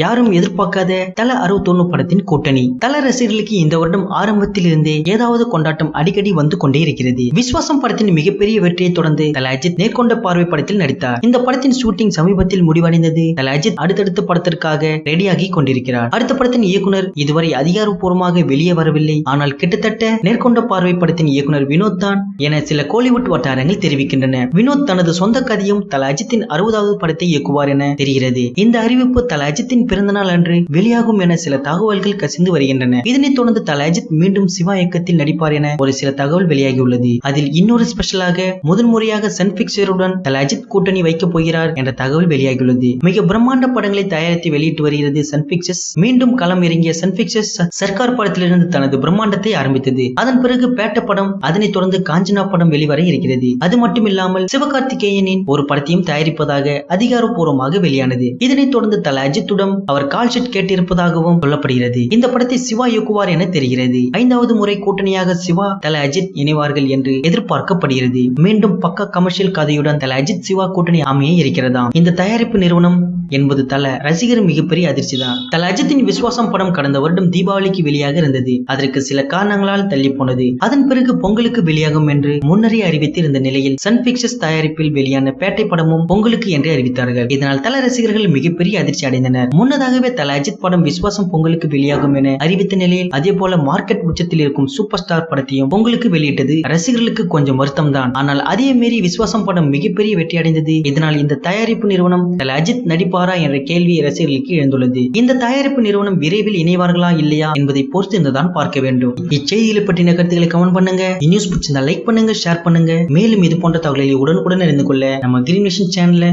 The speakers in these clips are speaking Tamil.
யாரும் எதிர்பார்க்காத தல 61 படத்தின் கூட்டணி. தல ரசிகர்களுக்கு இந்த வருடம் ஆரம்பத்தில் இருந்தே ஏதாவது கொண்டாட்டம் அடிக்கடி வந்து கொண்டே இருக்கிறது. விஸ்வாசம் படத்தின் மிகப்பெரிய வெற்றியை தொடர்ந்து தல அஜித் நேர்கொண்ட பார்வை படத்தில் நடித்தார். இந்த படத்தின் ஷூட்டிங் சமீபத்தில் முடிவடைந்தது. தல அஜித் அடுத்தடுத்த படத்திற்காக ரெடியாகி கொண்டிருக்கிறார். அடுத்த படத்தின் இயக்குனர் இதுவரை அதிகாரப்பூர்வமாக வெளியே வரவில்லை. ஆனால் கிட்டத்தட்ட நேர்கொண்ட பார்வை படத்தின் இயக்குனர் வினோத் தான் என சில கோலிவுட் வட்டாரங்கள் தெரிவிக்கின்றன. வினோத் தனது சொந்த கதையும் தல அஜித்தின் 60வது படத்தை இயக்குவார் என தெரிகிறது. இந்த அறிவிப்பு தல அஜித்தின் பிறந்தநாள் அன்று வெளியாகும் என சில தகவல்கள் கசிந்து வருகின்றன. இதனைத் தொடர்ந்து தல அஜித் மீண்டும் சிவா இயக்கத்தில் நடிப்பார் என ஒரு சில தகவல் வெளியாகியுள்ளது. அதில் இன்னொரு ஸ்பெஷலாக முதன்முறையாக சன் பிக்சருடன் தல அஜித் கூட்டணி வைக்கப் போகிறார் என்ற தகவல் வெளியாகியுள்ளது. மிக பிரம்மாண்ட படங்களை தயாரித்து வெளியிட்டு வருகிறது சன் பிக்சர்ஸ். மீண்டும் களம் இறங்கிய சன் பிக்சர்ஸ் சர்க்கார் படத்திலிருந்து தனது பிரம்மாண்டத்தை ஆரம்பித்தது. அதன் பிறகு பேட்ட படம், அதனைத் தொடர்ந்து காஞ்சனா படம் வெளிவர இருக்கிறது. அது மட்டுமில்லாமல் சிவகார்த்திகேயனின் ஒரு படத்தையும் தயாரிப்பதாக அதிகாரப்பூர்வமாக வெளியானது. இதனைத் தொடர்ந்து தல அஜித்துடன் அவர் கால் ஷீட் கேட்டிருப்பதாகவும் சொல்லப்படுகிறது. இந்த படத்தை சிவா இயக்குவார் என தெரிகிறது. 5வது முறை கூட்டணியாக சிவா தல அஜித் இணைவார்கள் என்று எதிர்பார்க்கப்படுகிறது. மீண்டும் பக்க கமர்ஷியல் கதையுடன் தல அஜித் சிவா கூட்டணி அமைய இருக்கிறதாம். இந்த தயாரிப்பு நிறுவனம் என்பது தல ரசிகர் மிகப்பெரிய அதிர்ச்சி தான். தல அஜித்தின் விஸ்வாசம் படம் கடந்த வருடம் தீபாவளிக்கு வெளியாக இருந்தது. அதற்கு சில காரணங்களால் தள்ளி போனது. அதன் பிறகு பொங்கலுக்கு வெளியாகும் என்று முன்னரே அறிவித்திருந்த நிலையில் சன் பிக்சர்ஸ் தயாரிப்பில் வெளியான பேட்டை படமும் பொங்கலுக்கு என்று அறிவித்தார்கள். இதனால் தல ரசிகர்கள் மிகப்பெரிய அதிர்ச்சி அடைந்தனர். முன்னதாகவே தல அஜித் படம் விஸ்வாசம் பொங்கலுக்கு வெளியாகும் என அறிவித்த நிலையில் அதே போல மார்க்கெட் உச்சத்தில் இருக்கும் சூப்பர் ஸ்டார் படத்தையும் பொங்கலுக்கு வெளியிட்டது ரசிகர்களுக்கு கொஞ்சம் வருத்தம் தான். ஆனால் அதே மீறி விஸ்வாசம் படம் மிகப்பெரிய வெற்றி அடைந்தது. இதனால் இந்த தயாரிப்பு நிறுவனம் தல அஜித் நடிப்பாரா என்ற கேள்வி ரசிகர்களுக்கு எழுந்துள்ளது. இந்த தயாரிப்பு நிறுவனம் விரைவில் இணைவார்களா இல்லையா என்பதை பொறுத்து இருந்துதான் பார்க்க வேண்டும். இச்செய்திகளை பற்றின கருத்துக்களை கமெண்ட் பண்ணுங்க. நியூஸ் பிடிச்சிருந்தா லைக் பண்ணுங்க, ஷேர் பண்ணுங்க. மேலும் இது போன்ற தகவல்களை உடனுக்குடன் அறிந்து கொள்ள நம்ம கிரீன் விஷன் சேனலை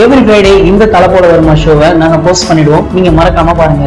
எவ்ரி ஃப்ரைடே இந்த தலை போட வருமா ஷோவை நாங்க போஸ்ட் பண்ணிடுவோம். நீங்க மறக்காம பாருங்க.